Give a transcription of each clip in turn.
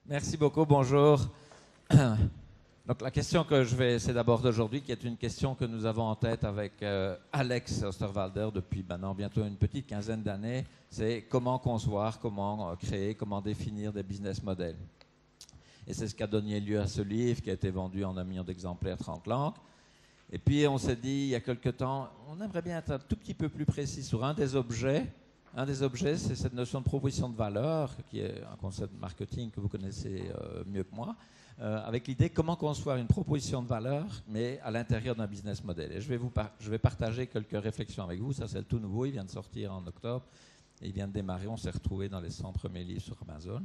Merci beaucoup, bonjour. Donc la question que je vais essayer d'aborder aujourd'hui, qui est une question que nous avons en tête avec Alex Osterwalder depuis maintenant bientôt une petite quinzaine d'années, c'est comment concevoir, comment créer, comment définir des business models. Et c'est ce qui a donné lieu à ce livre qui a été vendu en 1 million d'exemplaires, 30 langues. Et puis on s'est dit il y a quelque temps, on aimerait bien être un tout petit peu plus précis sur un des objets. Un des objets, c'est cette notion de proposition de valeur, qui est un concept de marketing que vous connaissez mieux que moi, avec l'idée comment construire une proposition de valeur, mais à l'intérieur d'un business model. Et je vais partager quelques réflexions avec vous. Ça, c'est le tout nouveau. Il vient de sortir en octobre. Et il vient de démarrer. On s'est retrouvé dans les 100 premiers livres sur Amazon,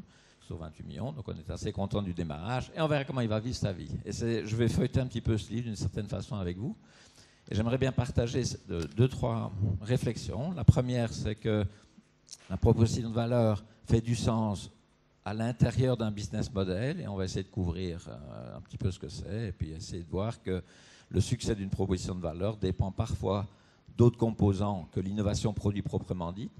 sur 28 millions. Donc, on est assez content du démarrage. Et on verra comment il va vivre sa vie. Et je vais feuilleter un petit peu ce livre d'une certaine façon avec vous. Et j'aimerais bien partager 2-3 réflexions. La première, c'est que la proposition de valeur fait du sens à l'intérieur d'un business model, et on va essayer de couvrir un petit peu ce que c'est, et puis essayer de voir que le succès d'une proposition de valeur dépend parfois d'autres composants que l'innovation produit proprement dite.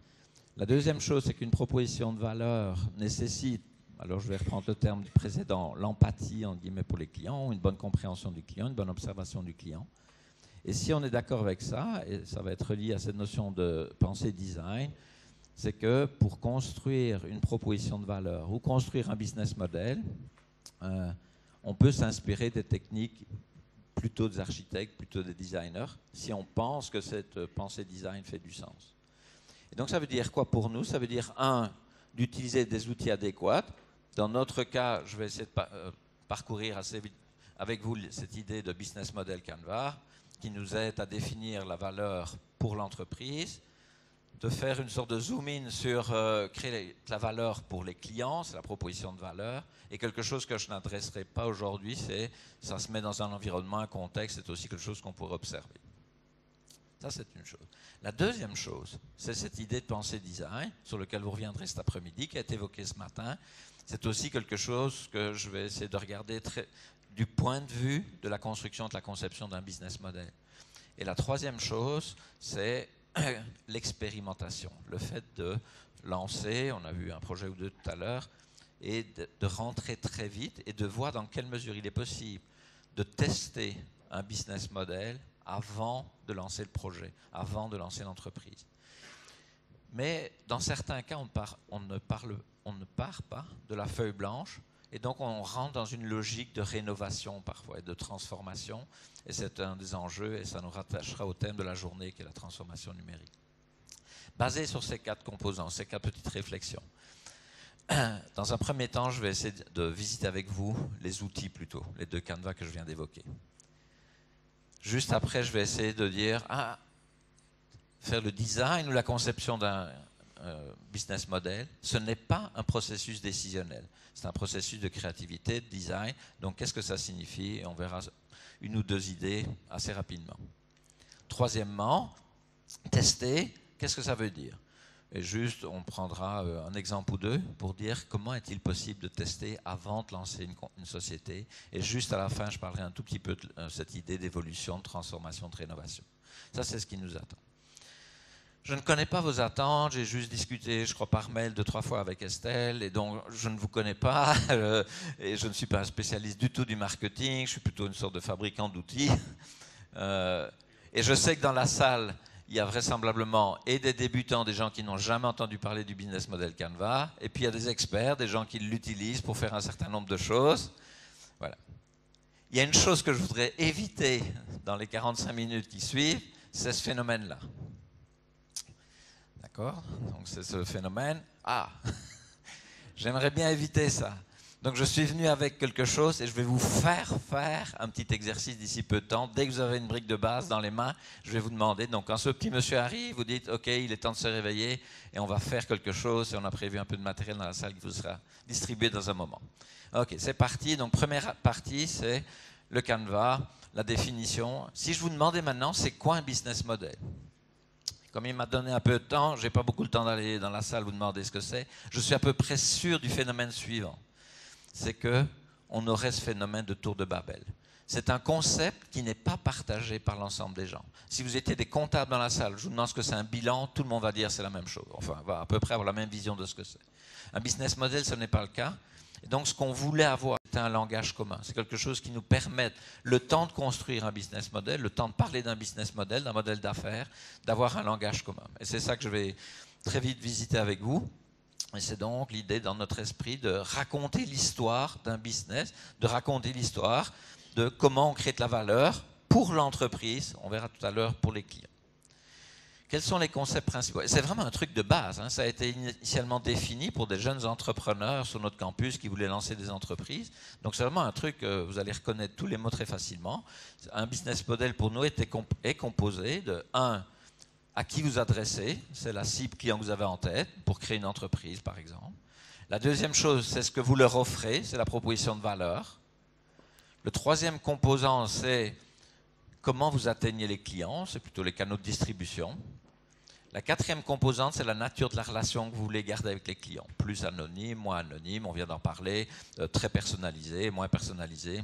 La deuxième chose, c'est qu'une proposition de valeur nécessite, alors je vais reprendre le terme précédent, l'empathie, entre guillemets, pour les clients, une bonne compréhension du client, une bonne observation du client. Et si on est d'accord avec ça, et ça va être lié à cette notion de pensée design, c'est que pour construire une proposition de valeur ou construire un business model, on peut s'inspirer des techniques plutôt des architectes, plutôt des designers, si on pense que cette pensée design fait du sens. Et donc ça veut dire quoi pour nous? Ça veut dire, d'utiliser des outils adéquats. Dans notre cas, je vais essayer de parcourir assez vite avec vous cette idée de business model Canva, qui nous aide à définir la valeur pour l'entreprise, de faire une sorte de zoom-in sur créer la valeur pour les clients, c'est la proposition de valeur, et quelque chose que je n'adresserai pas aujourd'hui, c'est ça se met dans un environnement, un contexte, c'est aussi quelque chose qu'on pourrait observer. Ça, c'est une chose. La deuxième chose, c'est cette idée de pensée design, sur laquelle vous reviendrez cet après-midi, qui a été évoquée ce matin. C'est aussi quelque chose que je vais essayer de regarder du point de vue de la construction, de la conception d'un business model. Et la troisième chose, c'est l'expérimentation, le fait de lancer, on a vu un projet ou deux tout à l'heure, et de rentrer très vite et de voir dans quelle mesure il est possible de tester un business model avant de lancer le projet, avant de lancer l'entreprise. Mais dans certains cas, on ne part pas de la feuille blanche, et donc on rentre dans une logique de rénovation parfois et de transformation, et c'est un des enjeux, et ça nous rattachera au thème de la journée qui est la transformation numérique. Basé sur ces 4 composants, ces 4 petites réflexions. Dans un premier temps, je vais essayer de visiter avec vous les outils plutôt, les 2 Canva que je viens d'évoquer. Juste après, je vais essayer de dire, faire le design ou la conception d'un business model, ce n'est pas un processus décisionnel. C'est un processus de créativité, de design. Donc, qu'est-ce que ça signifie? Et on verra 1 ou 2 idées assez rapidement. Troisièmement, tester, qu'est-ce que ça veut dire? Et juste, on prendra un exemple ou 2 pour dire comment est-il possible de tester avant de lancer une société. Et juste à la fin, je parlerai un tout petit peu de cette idée d'évolution, de transformation, de rénovation. Ça, c'est ce qui nous attend. Je ne connais pas vos attentes, j'ai juste discuté, je crois, par mail 2-3 fois avec Estelle, et donc je ne vous connais pas, et je ne suis pas un spécialiste du tout du marketing, je suis plutôt une sorte de fabricant d'outils. Et je sais que dans la salle, il y a vraisemblablement et des débutants, des gens qui n'ont jamais entendu parler du business model Canva, et puis il y a des experts, des gens qui l'utilisent pour faire un certain nombre de choses. Voilà. Il y a une chose que je voudrais éviter dans les 45 minutes qui suivent, c'est ce phénomène-là. D'accord? Donc c'est ce phénomène. J'aimerais bien éviter ça. Donc je suis venu avec quelque chose et je vais vous faire un petit exercice d'ici peu de temps. Dès que vous avez une brique de base dans les mains, je vais vous demander. Donc quand ce petit monsieur arrive, vous dites « Ok, il est temps de se réveiller et on va faire quelque chose » et on a prévu un peu de matériel dans la salle qui vous sera distribué dans un moment. Ok, c'est parti. Donc première partie, c'est le Canva, la définition. Si je vous demandais maintenant, c'est quoi un business model? Comme il m'a donné un peu de temps, je n'ai pas beaucoup de temps d'aller dans la salle vous demander ce que c'est. Je suis à peu près sûr du phénomène suivant. C'est qu'on aurait ce phénomène de tour de Babel. C'est un concept qui n'est pas partagé par l'ensemble des gens. Si vous étiez des comptables dans la salle, je vous demande ce que c'est un bilan, tout le monde va dire c'est la même chose. Enfin, va à peu près avoir la même vision de ce que c'est. Un business model, ce n'est pas le cas. Et donc, ce qu'on voulait avoir, c'était un langage commun. C'est quelque chose qui nous permette, le temps de construire un business model, le temps de parler d'un business model, d'un modèle d'affaires, d'avoir un langage commun. Et c'est ça que je vais très vite visiter avec vous. Et c'est donc l'idée dans notre esprit de raconter l'histoire d'un business, de raconter l'histoire de comment on crée de la valeur pour l'entreprise, on verra tout à l'heure pour les clients. Quels sont les concepts principaux? C'est vraiment un truc de base. Hein. Ça a été initialement défini pour des jeunes entrepreneurs sur notre campus qui voulaient lancer des entreprises. Donc c'est vraiment un truc, vous allez reconnaître tous les mots très facilement. Un business model pour nous est composé de 1, à qui vous adressez, c'est la cible client que vous avez en tête pour créer une entreprise par exemple. La deuxième chose, c'est ce que vous leur offrez, c'est la proposition de valeur. Le troisième composant, c'est comment vous atteignez les clients, c'est plutôt les canaux de distribution. La quatrième composante, c'est la nature de la relation que vous voulez garder avec les clients. Plus anonyme, moins anonyme, on vient d'en parler, très personnalisé, moins personnalisé.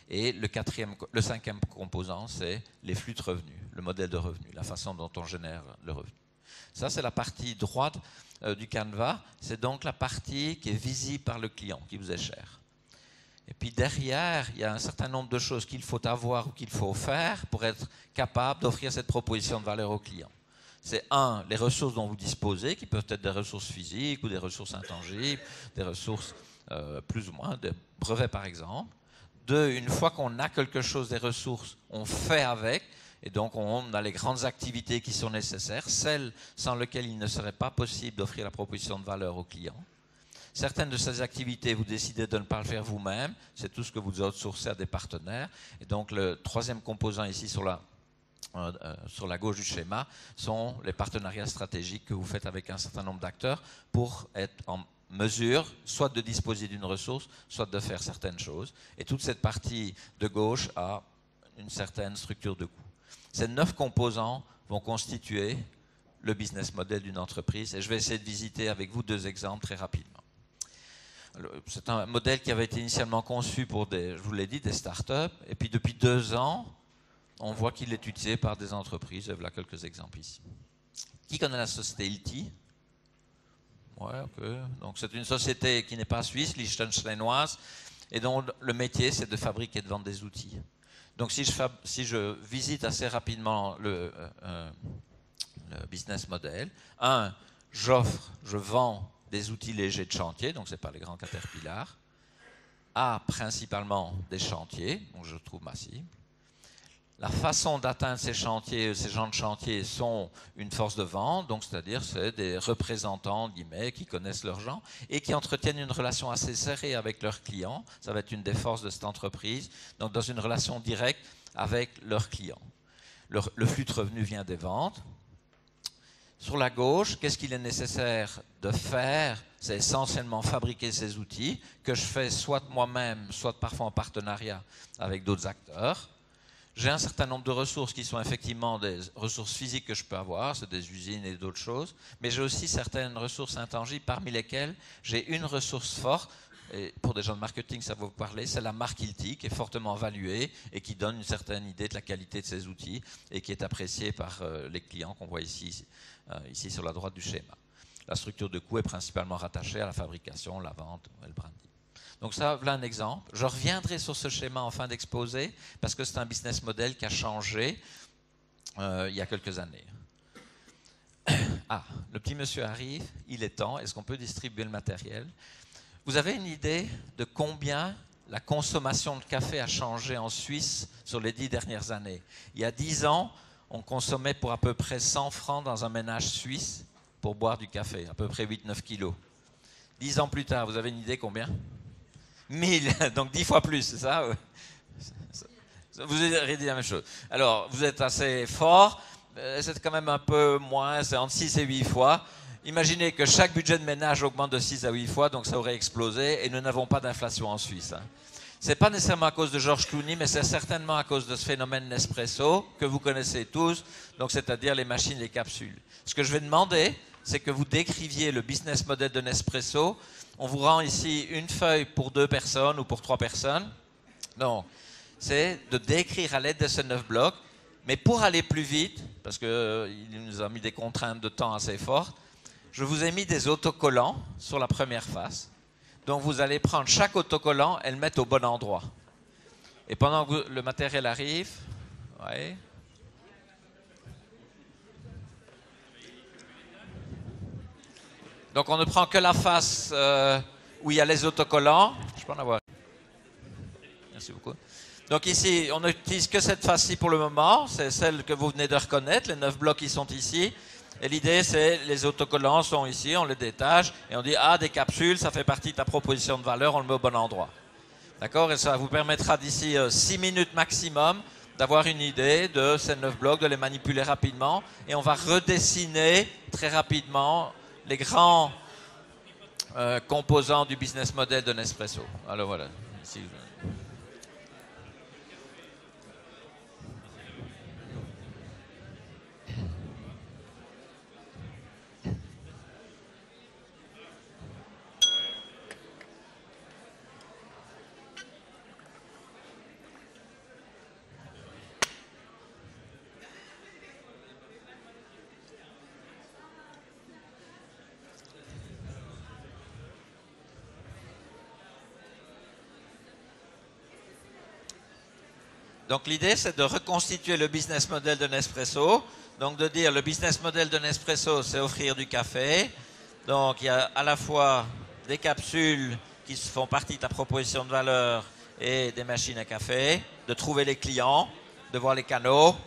Et le cinquième composant, c'est les flux de revenus, le modèle de revenus, la façon dont on génère le revenu. Ça, c'est la partie droite du canevas. C'est donc la partie qui est visible par le client, qui vous est chère. Et puis derrière, il y a un certain nombre de choses qu'il faut avoir ou qu'il faut faire pour être capable d'offrir cette proposition de valeur au client. C'est 1, les ressources dont vous disposez, qui peuvent être des ressources physiques ou des ressources intangibles, des ressources plus ou moins, des brevets par exemple. 2, une fois qu'on a quelque chose, des ressources, on fait avec, et donc on a les grandes activités qui sont nécessaires, celles sans lesquelles il ne serait pas possible d'offrir la proposition de valeur au client. Certaines de ces activités, vous décidez de ne pas le faire vous-même, c'est tout ce que vous outsourcez à des partenaires. Et donc le troisième composant ici sur la gauche du schéma sont les partenariats stratégiques que vous faites avec un certain nombre d'acteurs pour être en mesure soit de disposer d'une ressource, soit de faire certaines choses. Et toute cette partie de gauche a une certaine structure de coût. Ces 9 composants vont constituer le business model d'une entreprise et je vais essayer de visiter avec vous 2 exemples très rapidement. C'est un modèle qui avait été initialement conçu pour je vous l'ai dit, des startups et puis depuis 2 ans, on voit qu'il est utilisé par des entreprises. Voilà quelques exemples ici. Qui connaît la société Hilti? Ouais, ok. Donc c'est une société qui n'est pas suisse, liechtensteinoise, et dont le métier c'est de fabriquer et de vendre des outils. Donc si je visite assez rapidement le business model, 1, je vends des outils légers de chantier, donc ce n'est pas les grands caterpillars, à principalement des chantiers, donc je trouve ma cible. La façon d'atteindre ces chantiers, ces gens de chantier sont une force de vente, donc c'est-à-dire c'est des représentants guillemets qui connaissent leurs gens et qui entretiennent une relation assez serrée avec leurs clients. Ça va être une des forces de cette entreprise, donc dans une relation directe avec leurs clients. Le flux de revenus vient des ventes. Sur la gauche, qu'est-ce qu'il est nécessaire de faire? C'est essentiellement fabriquer ces outils que je fais soit moi-même, soit parfois en partenariat avec d'autres acteurs. J'ai un certain nombre de ressources qui sont effectivement des ressources physiques que je peux avoir, c'est des usines et d'autres choses, mais j'ai aussi certaines ressources intangibles parmi lesquelles j'ai une ressource forte, et pour des gens de marketing ça va vous parler, c'est la marque Hilti qui est fortement valuée et qui donne une certaine idée de la qualité de ces outils et qui est appréciée par les clients qu'on voit ici sur la droite du schéma. La structure de coût est principalement rattachée à la fabrication, la vente et le branding. Donc ça, voilà un exemple. Je reviendrai sur ce schéma en fin d'exposé parce que c'est un business model qui a changé il y a quelques années. Ah, le petit monsieur arrive, il est temps, est-ce qu'on peut distribuer le matériel? Vous avez une idée de combien la consommation de café a changé en Suisse sur les 10 dernières années? Il y a 10 ans, on consommait pour à peu près 100 francs dans un ménage suisse pour boire du café, à peu près 8-9 kilos. 10 ans plus tard, vous avez une idée combien? 1000, donc 10 fois plus, c'est ça? Vous avez dit la même chose. Alors, vous êtes assez fort, c'est quand même un peu moins, c'est entre 6 et 8 fois. Imaginez que chaque budget de ménage augmente de 6 à 8 fois, donc ça aurait explosé, et nous n'avons pas d'inflation en Suisse. Hein. Ce n'est pas nécessairement à cause de George Clooney, mais c'est certainement à cause de ce phénomène Nespresso, que vous connaissez tous, donc c'est-à-dire les machines, les capsules. Ce que je vais demander, c'est que vous décriviez le business model de Nespresso. On vous rend ici une feuille pour 2 personnes ou pour 3 personnes. Non, c'est de décrire à l'aide de ces 9 blocs, mais pour aller plus vite, parce qu'il nous a mis des contraintes de temps assez fortes, je vous ai mis des autocollants sur la première face. Donc vous allez prendre chaque autocollant et le mettre au bon endroit. Et pendant que le matériel arrive, ouais. Donc on ne prend que la face où il y a les autocollants. Je peux en avoir. Merci beaucoup. Donc ici, on n'utilise que cette face-ci pour le moment. C'est celle que vous venez de reconnaître. Les 9 blocs qui sont ici. Et l'idée, c'est les autocollants sont ici, on les détache et on dit ah, des capsules, ça fait partie de ta proposition de valeur, on le met au bon endroit. D'accord? Et ça vous permettra d'ici 6 minutes maximum d'avoir une idée de ces 9 blocs, de les manipuler rapidement. Et on va redessiner très rapidement les grands composants du business model de Nespresso. Alors voilà. Ici, donc l'idée, c'est de reconstituer le business model de Nespresso. Donc de dire le business model de Nespresso, c'est offrir du café. Donc il y a à la fois des capsules qui font partie de la proposition de valeur et des machines à café, de trouver les clients, de voir les canaux,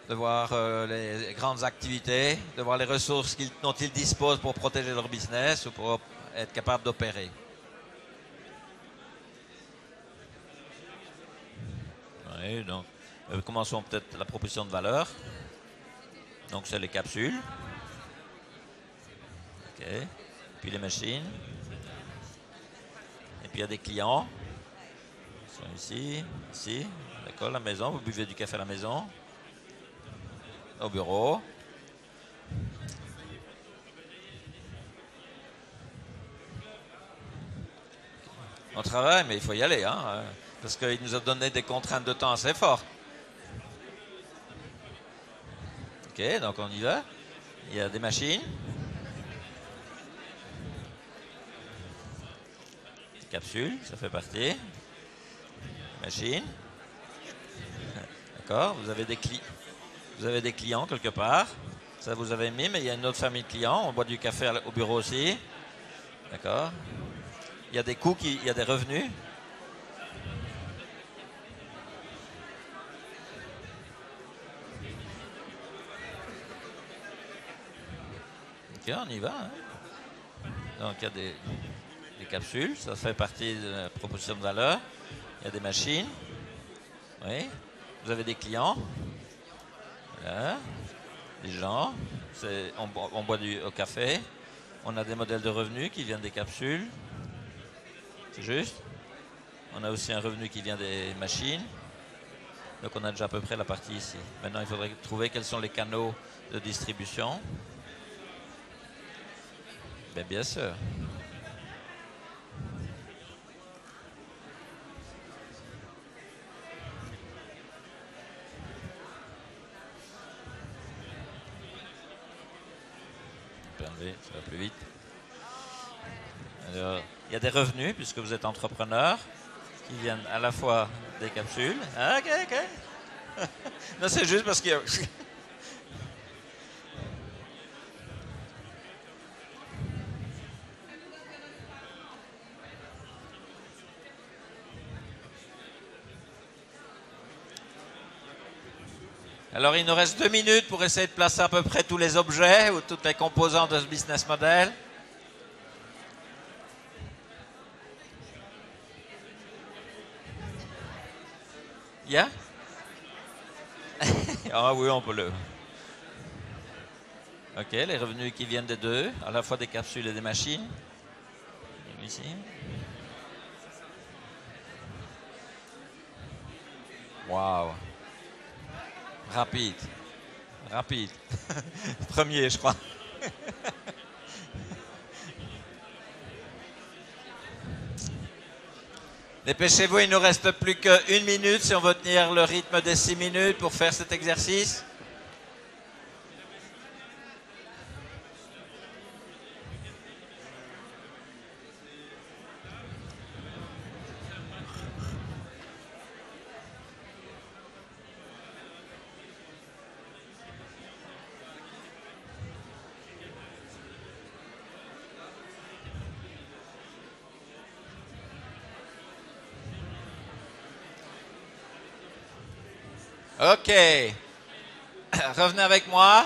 de voir les grandes activités, de voir les ressources dont ils disposent pour protéger leur business ou pour être capables d'opérer. Oui, donc commençons peut-être la proposition de valeur. Donc c'est les capsules. Ok. Puis les machines. Et puis il y a des clients. Ils sont ici, ici. D'accord, la maison. Vous buvez du café à la maison. Au bureau. On travaille, mais il faut y aller, hein, parce qu'il nous a donné des contraintes de temps assez fortes. Ok, donc on y va. Il y a des machines. Des capsules, ça fait partie. Machines. D'accord, vous avez des clients quelque part. Ça vous avez mis, mais il y a une autre famille de clients. On boit du café au bureau aussi. D'accord. Il y a des coûts, il y a des revenus. Ok, on y va. Hein. Donc il y a des capsules, ça fait partie de la proposition de valeur. Il y a des machines. Oui. Vous avez des clients. Voilà. Des gens. On boit au café. On a des modèles de revenus qui viennent des capsules. C'est juste. On a aussi un revenu qui vient des machines. Donc on a déjà à peu près la partie ici. Maintenant, il faudrait trouver quels sont les canaux de distribution. Bien sûr. Ça va plus vite. Alors, il y a des revenus, puisque vous êtes entrepreneur, qui viennent à la fois des capsules. Ah, ok. Non, c'est juste parce qu'il y a... Alors, il nous reste 2 minutes pour essayer de placer à peu près tous les objets ou toutes les composantes de ce business model. Yeah? Ah oui, on peut le... Ok, les revenus qui viennent des deux, à la fois des capsules et des machines. Ici. Waouh. Rapide. Premier, je crois. Dépêchez-vous, il ne nous reste plus qu'1 minute si on veut tenir le rythme des 6 minutes pour faire cet exercice. Ok. Revenez avec moi.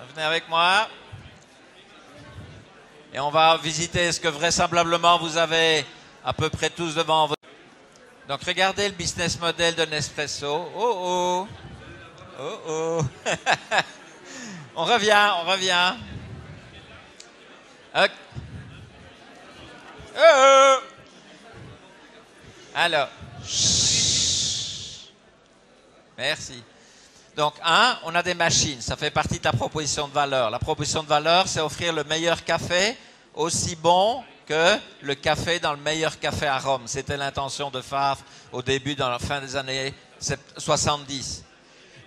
Revenez avec moi. Et on va visiter ce que vraisemblablement vous avez à peu près tous devant vous. Donc regardez le business model de Nespresso. Oh oh. Oh oh. On revient, on revient. Ok. Oh oh. Alors. Merci. Donc, on a des machines. Ça fait partie de la proposition de valeur. La proposition de valeur, c'est offrir le meilleur café, aussi bon que le café dans le meilleur café à Rome. C'était l'intention de Favre au début, dans la fin des années 70.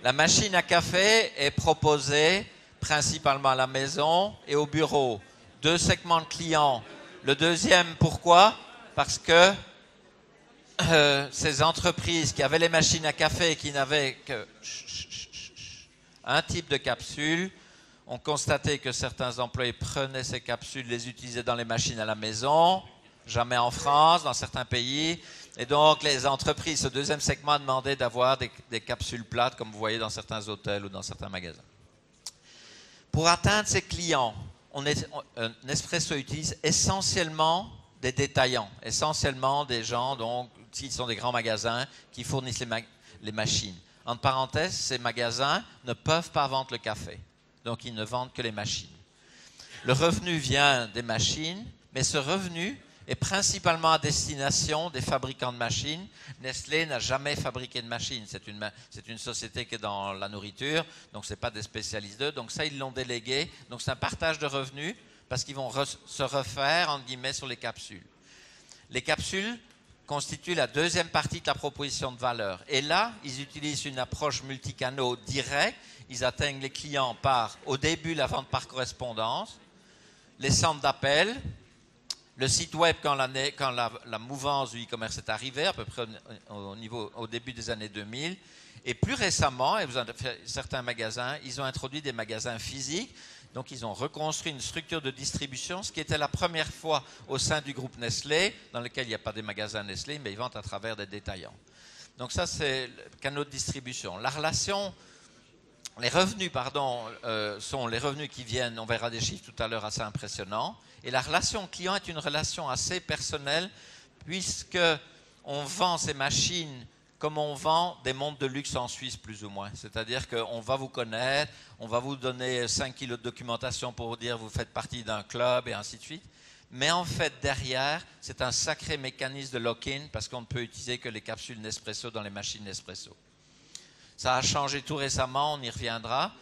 La machine à café est proposée principalement à la maison et au bureau. 2 segments de clients. Le deuxième, pourquoi? Parce que ces entreprises qui avaient les machines à café et qui n'avaient que un type de capsule ont constaté que certains employés prenaient ces capsules, les utilisaient dans les machines à la maison, jamais en France, dans certains pays. Et donc, les entreprises, ce deuxième segment, demandaient d'avoir des capsules plates, comme vous voyez dans certains hôtels ou dans certains magasins. Pour atteindre ces clients, Nespresso utilise essentiellement des détaillants, essentiellement des gens, donc, qui sont des grands magasins, qui fournissent les machines. Entre parenthèses, ces magasins ne peuvent pas vendre le café. Donc, ils ne vendent que les machines. Le revenu vient des machines, mais ce revenu est principalement à destination des fabricants de machines. Nestlé n'a jamais fabriqué de machines. C'est une société qui est dans la nourriture, donc ce n'est pas des spécialistes d'eux. Donc ça, ils l'ont délégué. Donc c'est un partage de revenus parce qu'ils vont se refaire, entre guillemets, sur les capsules. Les capsules constituent la deuxième partie de la proposition de valeur. Et là, ils utilisent une approche multicanaux directe. Ils atteignent les clients par, au début, la vente par correspondance, les centres d'appel, le site web quand la mouvance du e-commerce est arrivée, à peu près au début des années 2000. Et plus récemment, et vous en avez fait certains magasins, ils ont introduit des magasins physiques. Donc, ils ont reconstruit une structure de distribution, ce qui était la première fois au sein du groupe Nestlé, dans lequel il n'y a pas des magasins Nestlé, mais ils vendent à travers des détaillants. Donc, ça, c'est le canal de distribution. Les revenus, sont les revenus qui viennent, on verra des chiffres tout à l'heure assez impressionnants. Et la relation client est une relation assez personnelle, puisqu'on vend ces machines comme on vend des montres de luxe en Suisse, plus ou moins. C'est-à-dire qu'on va vous connaître, on va vous donner 5 kilos de documentation pour vous dire que vous faites partie d'un club et ainsi de suite. Mais en fait, derrière, c'est un sacré mécanisme de lock-in parce qu'on ne peut utiliser que les capsules Nespresso dans les machines Nespresso. Ça a changé tout récemment, on y reviendra.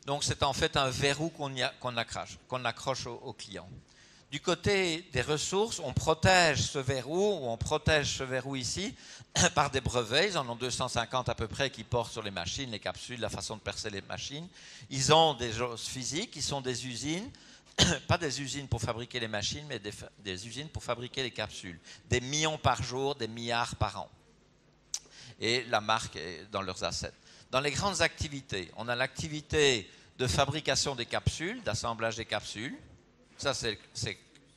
Donc, c'est en fait un verrou qu'on accroche aux clients. Du côté des ressources, on protège ce verrou ici par des brevets. Ils en ont 250 à peu près qui portent sur les machines, les capsules, la façon de percer les machines. Ils ont des choses physiques, ils sont des usines, pas des usines pour fabriquer les machines, mais des usines pour fabriquer les capsules. Des millions par jour, des milliards par an. Et la marque est dans leurs assets. Dans les grandes activités, on a l'activité de fabrication des capsules, d'assemblage des capsules. Ça, c'est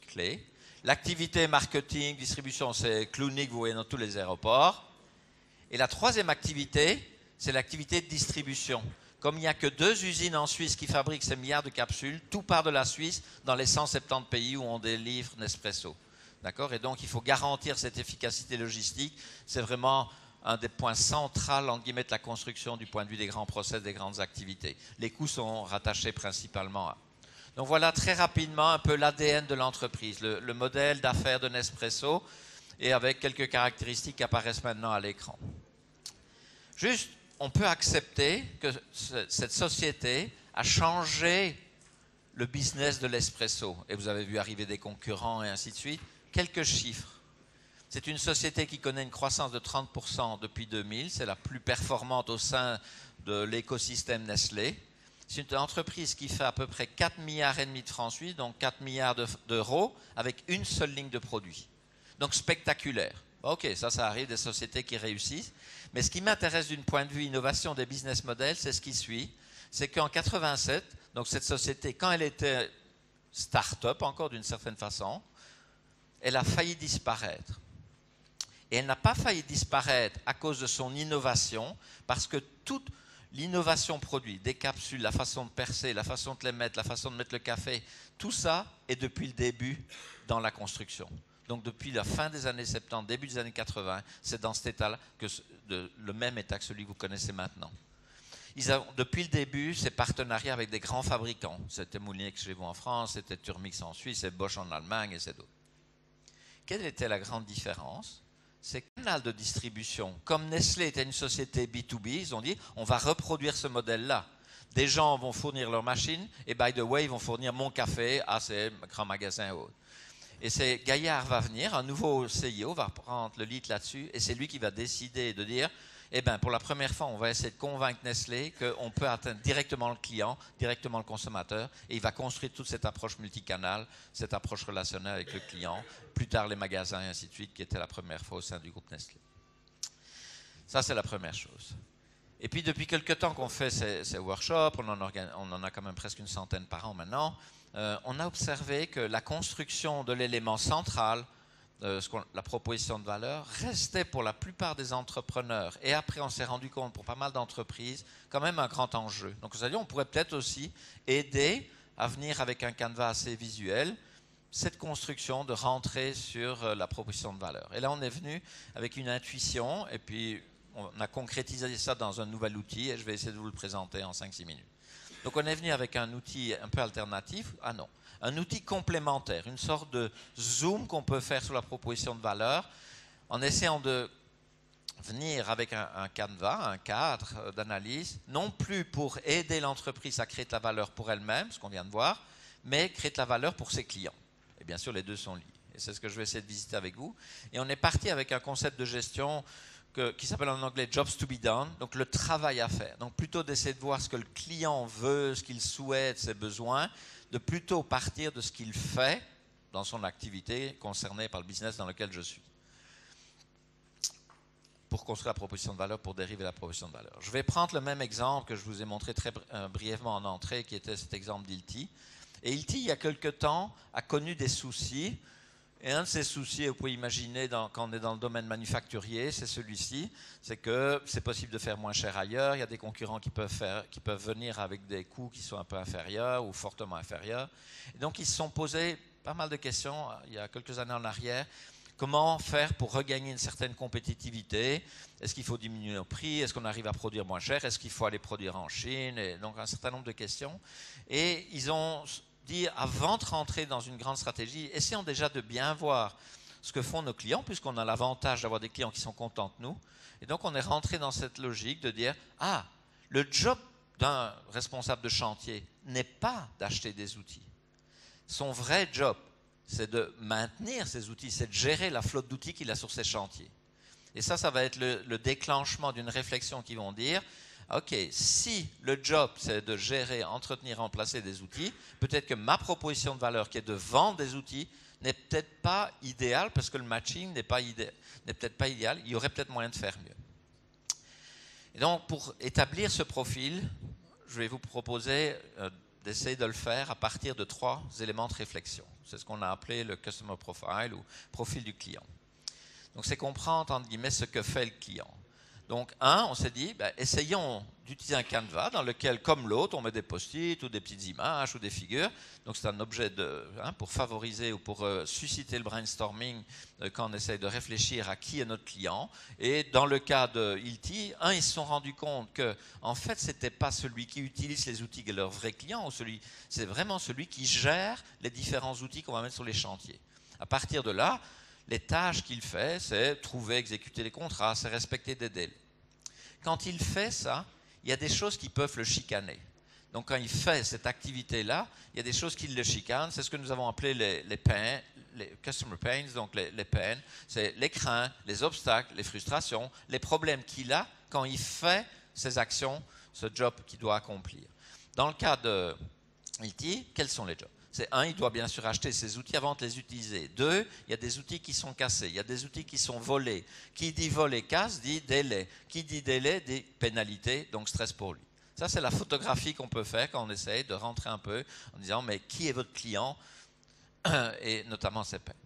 clé. L'activité marketing, distribution, c'est Clooney que vous voyez dans tous les aéroports. Et la troisième activité, c'est l'activité de distribution. Comme il n'y a que 2 usines en Suisse qui fabriquent ces milliards de capsules, tout part de la Suisse dans les 170 pays où on délivre Nespresso. D'accord? Et donc, il faut garantir cette efficacité logistique. C'est vraiment un des points centraux, entre guillemets, de la construction du point de vue des grands process, des grandes activités. Les coûts sont rattachés principalement à... Donc voilà très rapidement un peu l'ADN de l'entreprise, le modèle d'affaires de Nespresso, et avec quelques caractéristiques qui apparaissent maintenant à l'écran. Juste, on peut accepter que cette société a changé le business de l'espresso. Et vous avez vu arriver des concurrents et ainsi de suite. Quelques chiffres. C'est une société qui connaît une croissance de 30% depuis 2000. C'est la plus performante au sein de l'écosystème Nestlé. C'est une entreprise qui fait à peu près 4,5 milliards de francs suisses, donc 4 milliards d'euros, avec une seule ligne de produits. Donc spectaculaire. Ok, ça arrive, des sociétés qui réussissent. Mais ce qui m'intéresse d'un point de vue innovation des business models, c'est ce qui suit. C'est qu'en 87, donc cette société, quand elle était start-up encore d'une certaine façon, elle a failli disparaître. Et elle n'a pas failli disparaître à cause de son innovation, parce que toute l'innovation produit, des capsules, la façon de percer, la façon de les mettre, la façon de mettre le café, tout ça est depuis le début dans la construction. Donc depuis la fin des années 70, début des années 80, c'est dans cet état-là, le même état que celui que vous connaissez maintenant. Ils ont, depuis le début, ces partenariats avec des grands fabricants. C'était Moulinex chez vous en France, c'était Turmix en Suisse, c'est Bosch en Allemagne et c'est d'autres. Quelle était la grande différence? Ces canaux de distribution, comme Nestlé était une société B2B, ils ont dit on va reproduire ce modèle-là. Des gens vont fournir leurs machines et by the way, ils vont fournir mon café à ces grands magasins ou autres. Et c'est Gaillard va venir, un nouveau CIO va prendre le lead là-dessus et c'est lui qui va décider de dire eh bien, pour la première fois, on va essayer de convaincre Nestlé qu'on peut atteindre directement le client, directement le consommateur, et il va construire toute cette approche multicanale, cette approche relationnelle avec le client, plus tard les magasins et ainsi de suite, qui était la première fois au sein du groupe Nestlé. Ça, c'est la première chose. Et puis, depuis quelques temps qu'on fait ces workshops, on en a quand même presque une centaine par an maintenant, on a observé que la construction de l'élément central, la proposition de valeur, restait pour la plupart des entrepreneurs, et après on s'est rendu compte pour pas mal d'entreprises, quand même un grand enjeu. Donc vous savez, on pourrait peut-être aussi aider à venir avec un canevas assez visuel, cette construction de rentrer sur la proposition de valeur. Et là on est venu avec une intuition, et puis on a concrétisé ça dans un nouvel outil, et je vais essayer de vous le présenter en 5-6 minutes. Donc on est venu avec un outil un peu alternatif, un outil complémentaire, une sorte de zoom qu'on peut faire sur la proposition de valeur, en essayant de venir avec un canevas, un cadre d'analyse, non plus pour aider l'entreprise à créer de la valeur pour elle-même, ce qu'on vient de voir, mais créer de la valeur pour ses clients. Et bien sûr, les deux sont liés. Et c'est ce que je vais essayer de visiter avec vous. Et on est parti avec un concept de gestion qui s'appelle en anglais « jobs to be done », donc le travail à faire. Donc plutôt d'essayer de voir ce que le client veut, ce qu'il souhaite, ses besoins, de plutôt partir de ce qu'il fait dans son activité concernée par le business dans lequel je suis, pour construire la proposition de valeur, pour dériver la proposition de valeur. Je vais prendre le même exemple que je vous ai montré très brièvement en entrée, qui était cet exemple d'Ilti. Et Ilti, il y a quelque temps, a connu des soucis. Et un de ces soucis, vous pouvez imaginer, quand on est dans le domaine manufacturier, c'est celui-ci, c'est que c'est possible de faire moins cher ailleurs, il y a des concurrents qui peuvent venir avec des coûts qui sont un peu inférieurs ou fortement inférieurs. Et donc ils se sont posés pas mal de questions il y a quelques années en arrière. Comment faire pour regagner une certaine compétitivité? Est-ce qu'il faut diminuer nos prix? Est-ce qu'on arrive à produire moins cher? Est-ce qu'il faut aller produire en Chine? Et donc un certain nombre de questions. Et ils ont dit, avant de rentrer dans une grande stratégie, essayons déjà de bien voir ce que font nos clients, puisqu'on a l'avantage d'avoir des clients qui sont contents de nous. Et donc on est rentré dans cette logique de dire, le job d'un responsable de chantier n'est pas d'acheter des outils. Son vrai job, c'est de maintenir ces outils, c'est de gérer la flotte d'outils qu'il a sur ses chantiers. Et ça va être le déclenchement d'une réflexion qui vont dire, ok, si le job c'est de gérer, entretenir, remplacer des outils, peut-être que ma proposition de valeur qui est de vendre des outils n'est peut-être pas idéale parce que le matching n'est peut-être pas idéal, il y aurait peut-être moyen de faire mieux. Et donc pour établir ce profil, je vais vous proposer d'essayer de le faire à partir de 3 éléments de réflexion. C'est ce qu'on a appelé le Customer Profile ou profil du client. Donc c'est comprendre entre guillemets ce que fait le client. Donc, on s'est dit, essayons d'utiliser un canevas dans lequel, comme l'autre, on met des post-it ou des petites images ou des figures. Donc, c'est un objet pour favoriser ou pour susciter le brainstorming quand on essaye de réfléchir à qui est notre client. Et dans le cas de Ilti, ils se sont rendus compte que, en fait, ce n'était pas celui qui utilise les outils qui est leur vrai client, c'est vraiment celui qui gère les différents outils qu'on va mettre sur les chantiers. À partir de là, les tâches qu'il fait, c'est trouver, exécuter les contrats, c'est respecter des délais. Quand il fait ça, il y a des choses qui peuvent le chicaner. Donc quand il fait cette activité-là, il y a des choses qui le chicanent. C'est ce que nous avons appelé les pains, les customer pains, donc les peines. C'est les craintes, les obstacles, les frustrations, les problèmes qu'il a quand il fait ces actions, ce job qu'il doit accomplir. Dans le cas de Ilti, quels sont les jobs? C'est il doit bien sûr acheter ses outils avant de les utiliser. 2, il y a des outils qui sont cassés, il y a des outils qui sont volés. Qui dit voler casse dit délai. Qui dit délai dit pénalité, donc stress pour lui. Ça, c'est la photographie qu'on peut faire quand on essaye de rentrer un peu en disant, mais qui est votre client? Et notamment ses peines.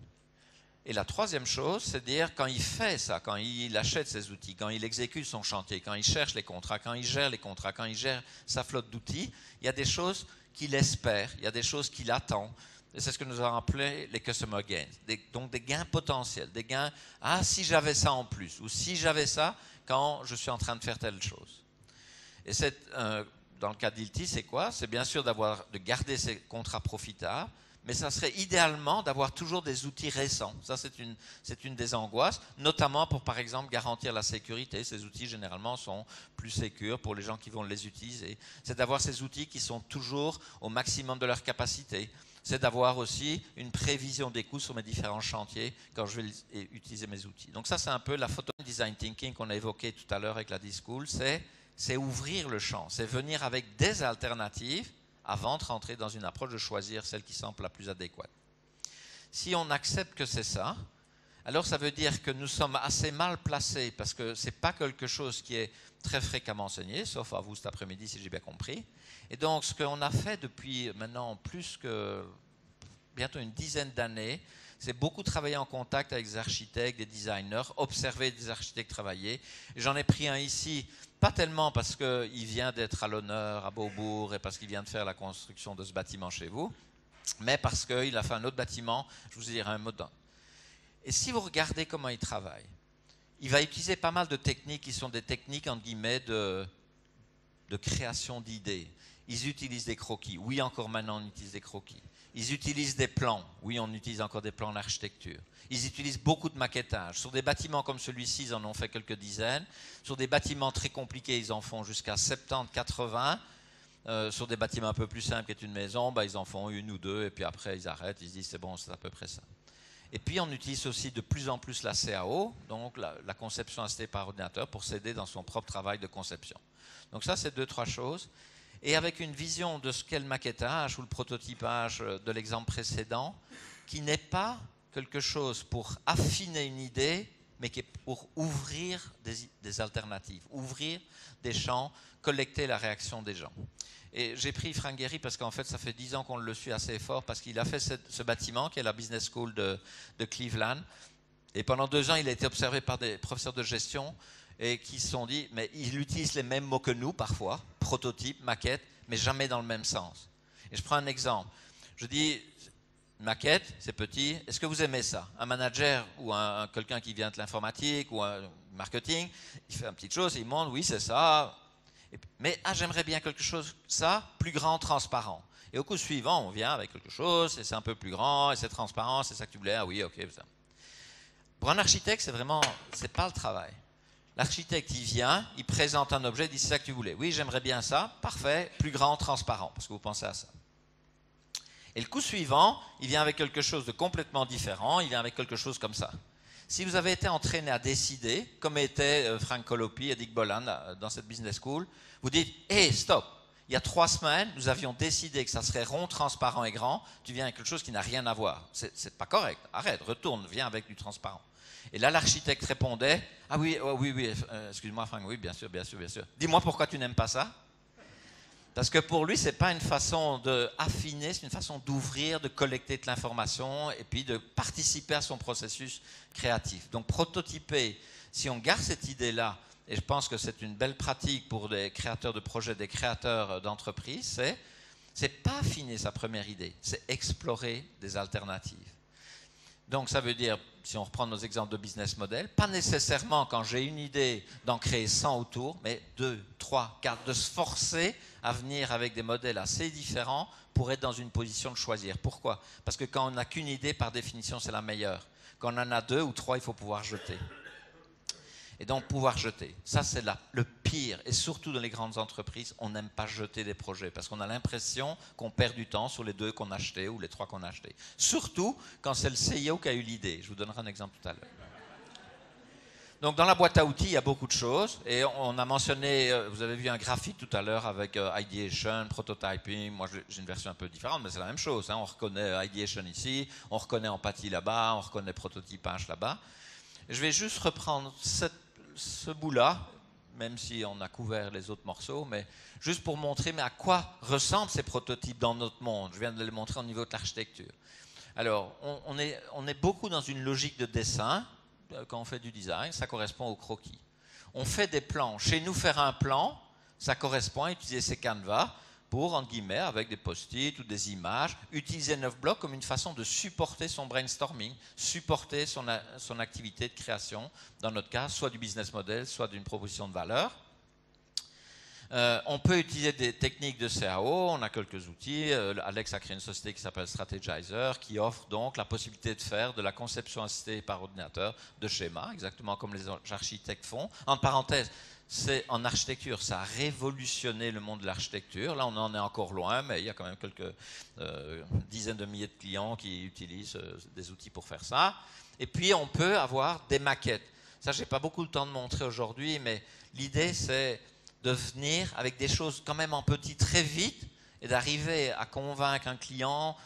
Et la troisième chose, c'est de dire, quand il fait ça, quand il achète ses outils, quand il exécute son chantier, quand il cherche les contrats, quand il gère les contrats, quand il gère sa flotte d'outils, il y a des choses qu'il espère, il y a des choses qu'il attend. Et c'est ce que nous avons appelé les customer gains. Donc des gains potentiels, des gains, ah, si j'avais ça en plus, ou si j'avais ça quand je suis en train de faire telle chose. Et dans le cas d'Ilty, c'est quoi? C'est bien sûr de garder ces contrats profitables, mais ça serait idéalement d'avoir toujours des outils récents. Ça, c'est une des angoisses, notamment pour, par exemple, garantir la sécurité. Ces outils, généralement, sont plus sécurs pour les gens qui vont les utiliser. C'est d'avoir ces outils qui sont toujours au maximum de leur capacité. C'est d'avoir aussi une prévision des coûts sur mes différents chantiers quand je vais utiliser mes outils. Donc ça, c'est un peu la photo design thinking qu'on a évoqué tout à l'heure avec la D-School. C'est ouvrir le champ, c'est venir avec des alternatives avant de rentrer dans une approche de choisir celle qui semble la plus adéquate. Si on accepte que c'est ça, alors ça veut dire que nous sommes assez mal placés parce que ce n'est pas quelque chose qui est très fréquemment enseigné, sauf à vous cet après-midi si j'ai bien compris. Et donc ce qu'on a fait depuis maintenant plus que bientôt une dizaine d'années, c'est beaucoup travailler en contact avec des architectes, des designers, observer des architectes travailler. J'en ai pris un ici, pas tellement parce qu'il vient d'être à l'honneur à Beaubourg et parce qu'il vient de faire la construction de ce bâtiment chez vous, mais parce qu'il a fait un autre bâtiment, je vous dirai un mot dedans. Et si vous regardez comment il travaille, il va utiliser pas mal de techniques qui sont des techniques, entre guillemets, de création d'idées. Ils utilisent des croquis. Oui, encore maintenant, on utilise des croquis. Ils utilisent des plans. Oui, on utilise encore des plans d'architecture. Ils utilisent beaucoup de maquettage. Sur des bâtiments comme celui-ci, ils en ont fait quelques dizaines. Sur des bâtiments très compliqués, ils en font jusqu'à 70, 80. Sur des bâtiments un peu plus simples, qui est une maison, ils en font une ou deux, et puis après, ils arrêtent. Ils se disent, c'est bon, c'est à peu près ça. Et puis, on utilise aussi de plus en plus la CAO, donc la conception assistée par ordinateur, pour s'aider dans son propre travail de conception. Donc ça, c'est 2-3 choses. Et avec une vision de ce qu'est le maquettage ou le prototypage de l'exemple précédent, qui n'est pas quelque chose pour affiner une idée, mais qui est pour ouvrir des alternatives, ouvrir des champs, collecter la réaction des gens. Et j'ai pris Frank Gehry parce qu'en fait, ça fait 10 ans qu'on le suit assez fort, parce qu'il a fait ce bâtiment, qui est la Business School de Cleveland. Et pendant 2 ans, il a été observé par des professeurs de gestion, et qui se sont dit, mais il utilise les mêmes mots que nous parfois, prototype, maquette, mais jamais dans le même sens. Et je prends un exemple. Je dis, maquette, c'est petit, est-ce que vous aimez ça? Un manager ou quelqu'un qui vient de l'informatique ou un marketing, il fait une petite chose, il montre, oui, c'est ça, mais j'aimerais bien quelque chose, ça, plus grand, transparent. Et au coup suivant, on vient avec quelque chose, et c'est un peu plus grand, et c'est transparent, c'est ça que tu voulais, ah oui, ok, ça. Pour un architecte, c'est pas le travail. L'architecte, il vient, il présente un objet, il dit c'est ça que tu voulais. Oui, j'aimerais bien ça, parfait, plus grand, transparent, parce que vous pensez à ça. Et le coup suivant, il vient avec quelque chose de complètement différent, il vient avec quelque chose comme ça. Si vous avez été entraîné à décider, comme était Frank Colopi et Dick Boland dans cette business school, vous dites « Hey, stop ! Il y a 3 semaines, nous avions décidé que ça serait rond, transparent et grand, tu viens avec quelque chose qui n'a rien à voir. C'est pas correct, arrête, retourne, viens avec du transparent. » Et là, l'architecte répondait « Ah oui, excuse-moi Frank, oui, bien sûr. Dis-moi pourquoi tu n'aimes pas ça ?» Parce que pour lui, ce n'est pas une façon d'affiner, c'est une façon d'ouvrir, de collecter de l'information et puis de participer à son processus créatif. Donc prototyper, si on garde cette idée-là, et je pense que c'est une belle pratique pour des créateurs de projets, des créateurs d'entreprises, c'est pas affiner sa première idée, c'est explorer des alternatives. Donc ça veut dire, si on reprend nos exemples de business model, pas nécessairement quand j'ai une idée d'en créer 100 autour, mais 2, 3, 4, de se forcer à venir avec des modèles assez différents pour être dans une position de choisir. Pourquoi? Parce que quand on n'a qu'une idée, par définition, c'est la meilleure. Quand on en a 2 ou 3, il faut pouvoir jeter. Et donc, pouvoir jeter, ça c'est le pire. Et surtout dans les grandes entreprises, on n'aime pas jeter des projets parce qu'on a l'impression qu'on perd du temps sur les 2 qu'on a achetés ou les 3 qu'on a achetés. Surtout quand c'est le CEO qui a eu l'idée. Je vous donnerai un exemple tout à l'heure. Donc, dans la boîte à outils, il y a beaucoup de choses. Et on a mentionné, vous avez vu un graphique tout à l'heure avec ideation, prototyping. Moi, j'ai une version un peu différente, mais c'est la même chose. On reconnaît ideation ici, on reconnaît empathie là-bas, on reconnaît prototypage là-bas. Je vais juste reprendre ce bout-là, même si on a couvert les autres morceaux, mais juste pour montrer à quoi ressemblent ces prototypes dans notre monde. Je viens de les montrer au niveau de l'architecture. Alors, on est beaucoup dans une logique de dessin quand on fait du design, ça correspond au croquis. On fait des plans. Chez nous, faire un plan, ça correspond à utiliser ces canevas pour, entre guillemets, avec des post-it ou des images, utiliser 9 blocs comme une façon de supporter son brainstorming, supporter son activité de création, dans notre cas, soit du business model, soit d'une proposition de valeur. On peut utiliser des techniques de CAO, on a quelques outils. Alex a créé une société qui s'appelle Strategizer, qui offre donc la possibilité de faire de la conception assistée par ordinateur de schémas, exactement comme les architectes font. En parenthèse, c'est en architecture, ça a révolutionné le monde de l'architecture. Là, on en est encore loin, mais il y a quand même quelques dizaines de milliers de clients qui utilisent des outils pour faire ça. Et puis, on peut avoir des maquettes. Ça, je n'ai pas beaucoup de temps de montrer aujourd'hui, mais l'idée, c'est de venir avec des choses quand même en petit très vite et d'arriver à convaincre un client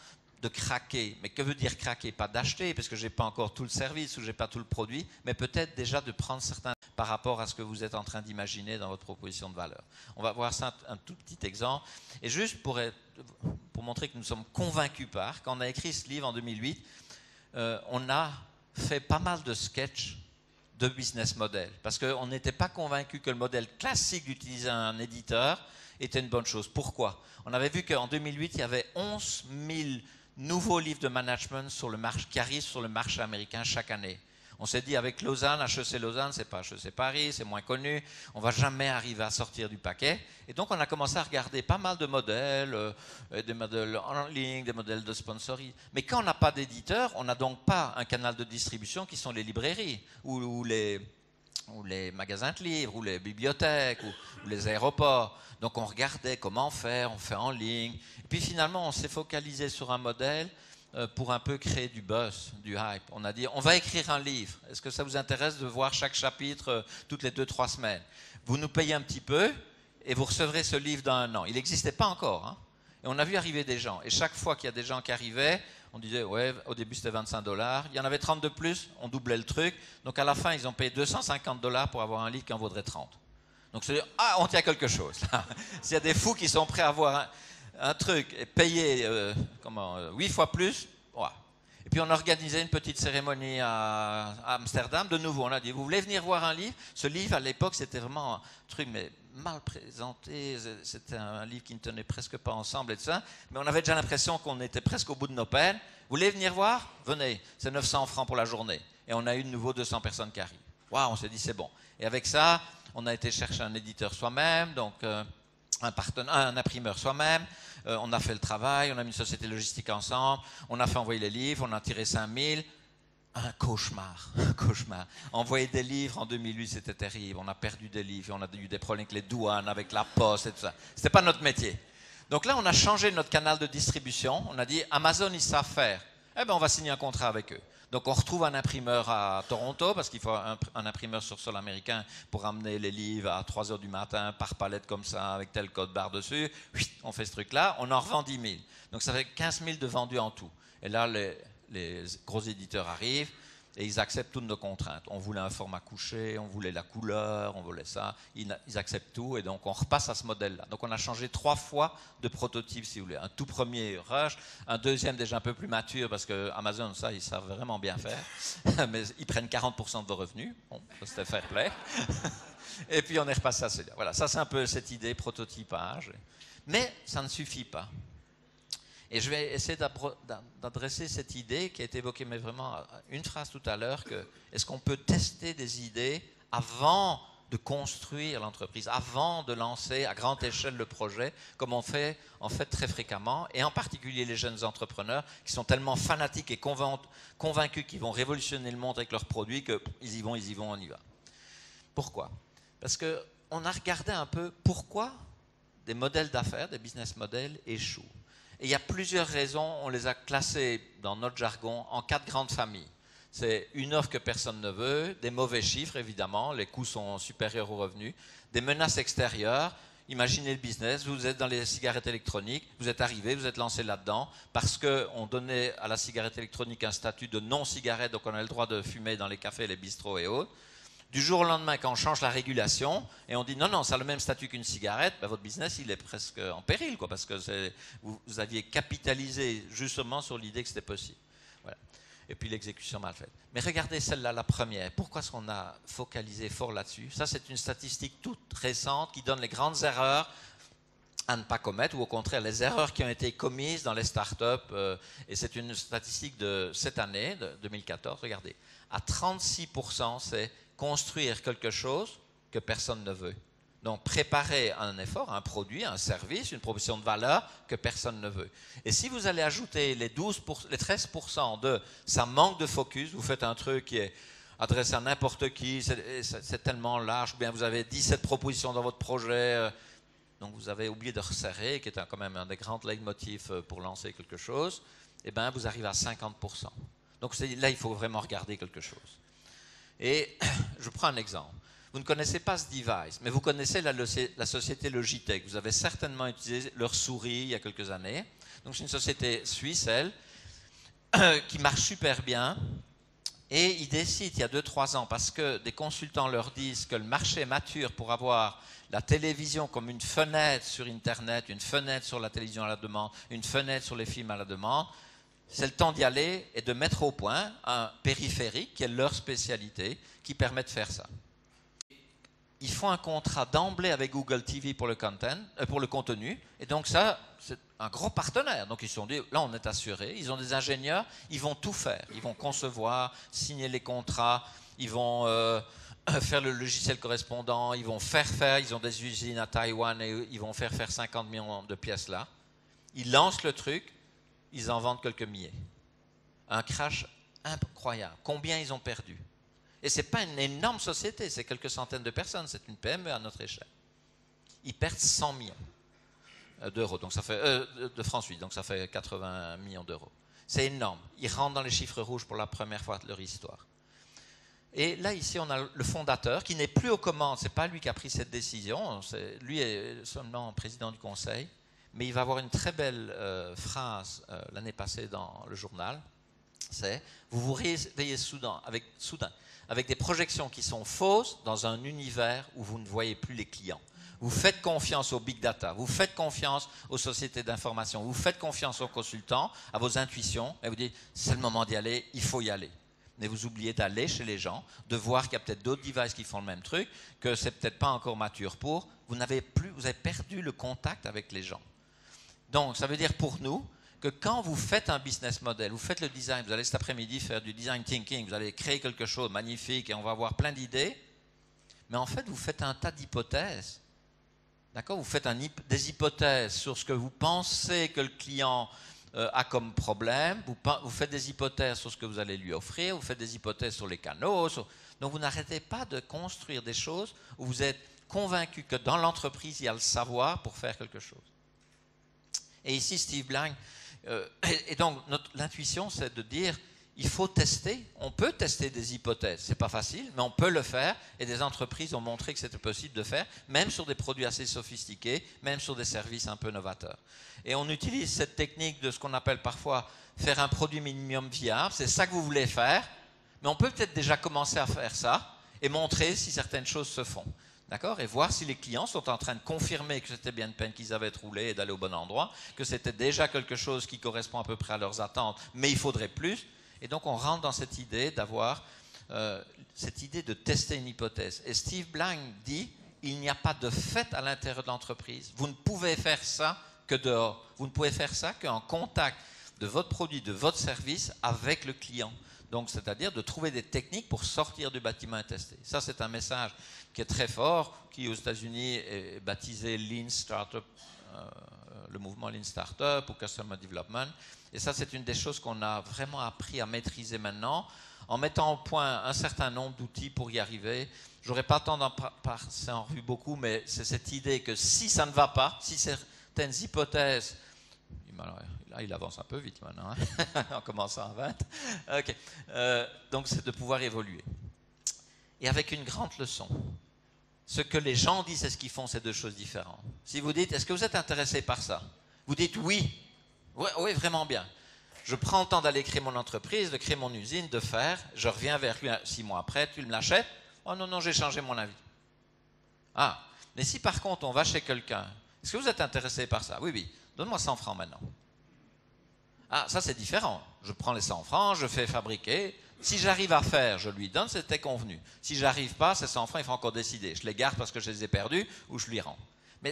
de craquer. Mais que veut dire craquer? Pas d'acheter, parce que je n'ai pas encore tout le service ou je n'ai pas tout le produit, mais peut-être déjà de prendre certains par rapport à ce que vous êtes en train d'imaginer dans votre proposition de valeur. On va voir ça un tout petit exemple. Et juste pour montrer que nous sommes convaincus par, quand on a écrit ce livre en 2008, on a fait pas mal de sketchs de business model, parce qu'on n'était pas convaincu que le modèle classique d'utiliser un éditeur était une bonne chose. Pourquoi? On avait vu qu'en 2008, il y avait 11 000 nouveaux livres de management sur le marché, qui arrivent sur le marché américain chaque année. On s'est dit avec Lausanne, HEC Lausanne, c'est pas HEC Paris, c'est moins connu, on va jamais arriver à sortir du paquet. Et donc on a commencé à regarder pas mal de modèles, des modèles en ligne, des modèles de sponsoring. Mais quand on n'a pas d'éditeur, on n'a donc pas un canal de distribution qui sont les librairies ou les magasins de livres, ou les bibliothèques, ou les aéroports. Donc on regardait comment faire, on fait en ligne. Et puis finalement, on s'est focalisé sur un modèle pour un peu créer du buzz, du hype. On a dit, on va écrire un livre. Est-ce que ça vous intéresse de voir chaque chapitre toutes les 2-3 semaines? Vous nous payez un petit peu et vous recevrez ce livre dans 1 an. Il n'existait pas encore. Hein? Et on a vu arriver des gens. Et chaque fois qu'il y a des gens qui arrivaient, on disait, ouais, au début c'était $25. Il y en avait 30 de plus, on doublait le truc. Donc à la fin, ils ont payé $250 pour avoir un livre qui en vaudrait 30. Donc c'est on tient quelque chose. S'il y a des fous qui sont prêts à avoir un truc et payer 8 fois plus, ouais. Et puis on a organisé une petite cérémonie à Amsterdam. De nouveau, on a dit, vous voulez venir voir un livre? Ce livre, à l'époque, c'était vraiment un truc mais mal présenté. C'était un livre qui ne tenait presque pas ensemble et tout ça. Mais on avait déjà l'impression qu'on était presque au bout de nos peines. Vous voulez venir voir? Venez, c'est 900 francs pour la journée. Et on a eu de nouveau 200 personnes qui arrivent. Waouh, on s'est dit, c'est bon. Et avec ça, on a été chercher un éditeur soi-même, donc un imprimeur soi-même. On a fait le travail, on a mis une société logistique ensemble, on a fait envoyer les livres, on a tiré 5000. Un cauchemar, un cauchemar. Envoyer des livres en 2008, c'était terrible. On a perdu des livres, on a eu des problèmes avec les douanes, avec la poste et tout ça. C'était pas notre métier. Donc là, on a changé notre canal de distribution. On a dit, Amazon, ils savent faire. Eh bien, on va signer un contrat avec eux. Donc on retrouve un imprimeur à Toronto, parce qu'il faut un imprimeur sur sol américain pour amener les livres à 3 h du matin par palette comme ça, avec tel code barre dessus. On fait ce truc-là, on en revend 10 000. Donc ça fait 15 000 de vendus en tout. Et là, les gros éditeurs arrivent et ils acceptent toutes nos contraintes. On voulait un format couché, on voulait la couleur, on voulait ça. Ils acceptent tout et donc on repasse à ce modèle-là. Donc on a changé 3 fois de prototype, si vous voulez. Un tout premier rush, un deuxième déjà un peu plus mature parce que Amazon, ça, ils savent vraiment bien faire. Mais ils prennent 40% de vos revenus. Bon, ça c'était fair play. Et puis on est repassé à celui-là. Voilà, ça c'est un peu cette idée, prototypage. Mais ça ne suffit pas. Et je vais essayer d'adresser cette idée qui a été évoquée, mais vraiment une phrase tout à l'heure, que est-ce qu'on peut tester des idées avant de construire l'entreprise, avant de lancer à grande échelle le projet, comme on fait en fait très fréquemment, et en particulier les jeunes entrepreneurs qui sont tellement fanatiques et convaincus qu'ils vont révolutionner le monde avec leurs produits qu'ils y vont, on y va. Pourquoi? Parce qu'on a regardé un peu pourquoi des modèles d'affaires, des business models échouent. Et il y a plusieurs raisons, on les a classées dans notre jargon en 4 grandes familles. C'est une offre que personne ne veut, des mauvais chiffres évidemment, les coûts sont supérieurs aux revenus, des menaces extérieures. Imaginez le business, vous êtes dans les cigarettes électroniques, vous êtes arrivé, vous êtes lancé là-dedans parce qu'on donnait à la cigarette électronique un statut de non-cigarette, donc on a le droit de fumer dans les cafés, les bistrots et autres. Du jour au lendemain, quand on change la régulation et on dit non, ça a le même statut qu'une cigarette, ben votre business il est presque en péril, parce que vous aviez capitalisé justement sur l'idée que c'était possible. Voilà. Et puis l'exécution mal faite. Mais regardez celle-là, la première. Pourquoi est-ce qu'on a focalisé fort là-dessus? Ça, c'est une statistique toute récente qui donne les grandes erreurs à ne pas commettre, ou au contraire, les erreurs qui ont été commises dans les startups. Et c'est une statistique de cette année, de 2014. Regardez, à 36%, c'est construire quelque chose que personne ne veut. Donc, préparer un effort, un produit, un service, une proposition de valeur que personne ne veut. Et si vous allez ajouter les 13% de ça manque de focus, vous faites un truc qui est adressé à n'importe qui, c'est tellement large, ou bien vous avez 17 propositions dans votre projet, donc vous avez oublié de resserrer, qui est quand même un des grands leitmotifs pour lancer quelque chose, et bien vous arrivez à 50%. Donc là, il faut vraiment regarder quelque chose. Et je prends un exemple. Vous ne connaissez pas ce device, mais vous connaissez la société Logitech. Vous avez certainement utilisé leur souris il y a quelques années. Donc c'est une société suisse, elle, qui marche super bien. Et ils décident il y a 2-3 ans, parce que des consultants leur disent que le marché est mature pour avoir la télévision comme une fenêtre sur Internet, une fenêtre sur la télévision à la demande, une fenêtre sur les films à la demande. C'est le temps d'y aller et de mettre au point un périphérique, qui est leur spécialité, qui permet de faire ça. Ils font un contrat d'emblée avec Google TV pour le contenu, et donc ça, c'est un gros partenaire. Donc ils se sont dit, là on est assuré, ils ont des ingénieurs, ils vont tout faire. Ils vont concevoir, signer les contrats, ils vont faire le logiciel correspondant, ils vont faire, ils ont des usines à Taïwan et ils vont faire 50 millions de pièces là. Ils lancent le truc, ils en vendent quelques milliers. Un crash incroyable. Combien ils ont perdu? Et ce n'est pas une énorme société, c'est quelques centaines de personnes, c'est une PME à notre échelle. Ils perdent 100 millions d'euros, donc ça fait, de francs suisses, donc ça fait 80 millions d'euros. C'est énorme. Ils rentrent dans les chiffres rouges pour la première fois de leur histoire. Et là, ici, on a le fondateur qui n'est plus aux commandes, ce n'est pas lui qui a pris cette décision, lui est seulement président du conseil, mais il va avoir une très belle phrase l'année passée dans le journal, c'est « Vous vous réveillez soudain avec des projections qui sont fausses dans un univers où vous ne voyez plus les clients. Vous faites confiance aux big data, vous faites confiance aux sociétés d'information, vous faites confiance aux consultants, à vos intuitions, et vous dites c'est le moment d'y aller, il faut y aller. Mais vous oubliez d'aller chez les gens, de voir qu'il y a peut-être d'autres devices qui font le même truc, que c'est peut-être pas encore mature pour. Vous avez perdu le contact avec les gens. Donc ça veut dire pour nous que quand vous faites un business model, vous faites le design, vous allez cet après-midi faire du design thinking, vous allez créer quelque chose de magnifique et on va avoir plein d'idées, mais en fait vous faites un tas d'hypothèses. D'accord? Vous faites des hypothèses sur ce que vous pensez que le client a comme problème, vous faites des hypothèses sur ce que vous allez lui offrir, vous faites des hypothèses sur les canaux, donc vous n'arrêtez pas de construire des choses où vous êtes convaincu que dans l'entreprise il y a le savoir pour faire quelque chose. Et ici Steve Blank, et donc l'intuition c'est de dire il faut tester, on peut tester des hypothèses, c'est pas facile, mais on peut le faire et des entreprises ont montré que c'était possible de faire, même sur des produits assez sophistiqués, même sur des services un peu novateurs. Et on utilise cette technique de ce qu'on appelle parfois faire un produit minimum viable, c'est ça que vous voulez faire, mais on peut peut-être déjà commencer à faire ça et montrer si certaines choses se font. D'accord? Et voir si les clients sont en train de confirmer que c'était bien de peine qu'ils avaient roulé et d'aller au bon endroit, que c'était déjà quelque chose qui correspond à peu près à leurs attentes, mais il faudrait plus. Et donc on rentre dans cette idée d'avoir cette idée de tester une hypothèse. Et Steve Blank dit, il n'y a pas de fait à l'intérieur de l'entreprise. Vous ne pouvez faire ça que dehors. Vous ne pouvez faire ça qu'en contact de votre produit, de votre service avec le client. Donc, c'est-à-dire de trouver des techniques pour sortir du bâtiment et tester. Ça, c'est un message qui est très fort, qui aux États-Unis est baptisé Lean Startup, le mouvement Lean Startup ou Customer Development. Et ça, c'est une des choses qu'on a vraiment appris à maîtriser maintenant, en mettant au point un certain nombre d'outils pour y arriver. Je n'aurai pas le temps d'en passer en revue beaucoup, mais c'est cette idée que si ça ne va pas, si certaines hypothèses... Là, il avance un peu vite maintenant, hein? En commençant à 20. Okay. Donc, c'est de pouvoir évoluer. Et avec une grande leçon. Ce que les gens disent et ce qu'ils font, c'est deux choses différentes. Si vous dites, est-ce que vous êtes intéressé par ça? Vous dites oui. Oui, vraiment bien. Je prends le temps d'aller créer mon entreprise, de créer mon usine, de faire. Je reviens vers lui 6 mois après, tu me l'achètes? Oh non, j'ai changé mon avis. Ah, mais si par contre on va chez quelqu'un, est-ce que vous êtes intéressé par ça? Oui, donne-moi 100 francs maintenant. Ah, ça c'est différent. Je prends les 100 francs, je fais fabriquer. Si j'arrive à faire, je lui donne, c'était convenu. Si j'arrive pas, ces 100 francs, il faut encore décider. Je les garde parce que je les ai perdus ou je lui rends. Mais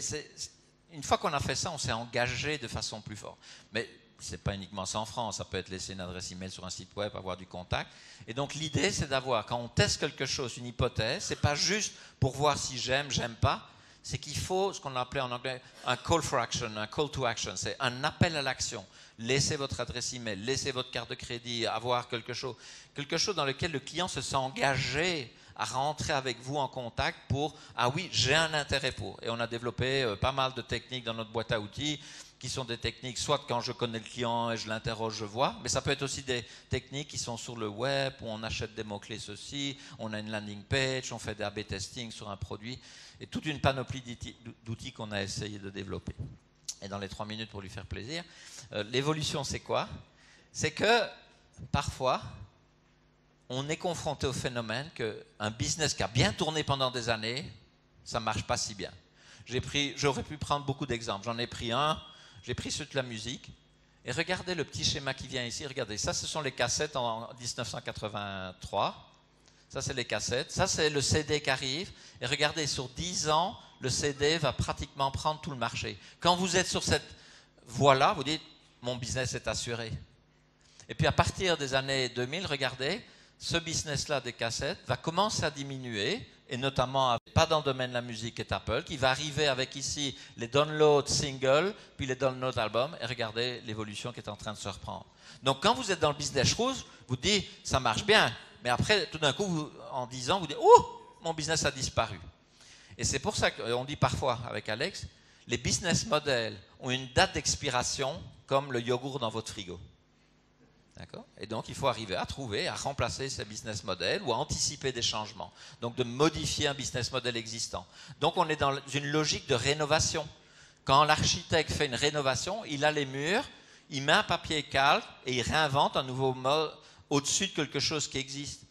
une fois qu'on a fait ça, on s'est engagé de façon plus forte. Mais ce n'est pas uniquement 100 francs, ça peut être laisser une adresse email sur un site web, avoir du contact. Et donc l'idée, c'est d'avoir, quand on teste quelque chose, une hypothèse, ce n'est pas juste pour voir si j'aime, j'aime pas, c'est qu'il faut ce qu'on appelait en anglais un call for action, un call to action, c'est un appel à l'action. Laissez votre adresse email, laissez votre carte de crédit, avoir quelque chose dans lequel le client se sent engagé à rentrer avec vous en contact pour « Ah oui, j'ai un intérêt pour ». Et on a développé pas mal de techniques dans notre boîte à outils qui sont des techniques, soit quand je connais le client et je l'interroge, je vois, mais ça peut être aussi des techniques qui sont sur le web, où on achète des mots-clés ceci, on a une landing page, on fait des A/B testing sur un produit, et toute une panoplie d'outils qu'on a essayé de développer. Et dans les 3 minutes pour lui faire plaisir, l'évolution c'est quoi? C'est que parfois, on est confronté au phénomène qu'un business qui a bien tourné pendant des années, ça ne marche pas si bien. J'aurais pu prendre beaucoup d'exemples. J'en ai pris un, j'ai pris celui de la musique. Et regardez le petit schéma qui vient ici. Regardez, ça, ce sont les cassettes en 1983. Ça, c'est les cassettes. Ça, c'est le CD qui arrive. Et regardez, sur 10 ans, le CD va pratiquement prendre tout le marché. Quand vous êtes sur cette voie-là, vous dites, mon business est assuré. Et puis à partir des années 2000, regardez, ce business-là des cassettes va commencer à diminuer, et notamment pas dans le domaine de la musique est Apple, qui va arriver avec ici les downloads singles, puis les downloads albums, et regardez l'évolution qui est en train de se reprendre. Donc quand vous êtes dans le business rouge, vous dites, ça marche bien, mais après, tout d'un coup, en 10 ans, vous dites, oh, mon business a disparu. Et c'est pour ça qu'on dit parfois avec Alex, les business models ont une date d'expiration comme le yogourt dans votre frigo. D'accord ? Et donc, il faut arriver à trouver, à remplacer ces business models ou à anticiper des changements. Donc, de modifier un business model existant. Donc, on est dans une logique de rénovation. Quand l'architecte fait une rénovation, il a les murs, il met un papier calque et il réinvente un nouveau mode au-dessus de quelque chose qui existe.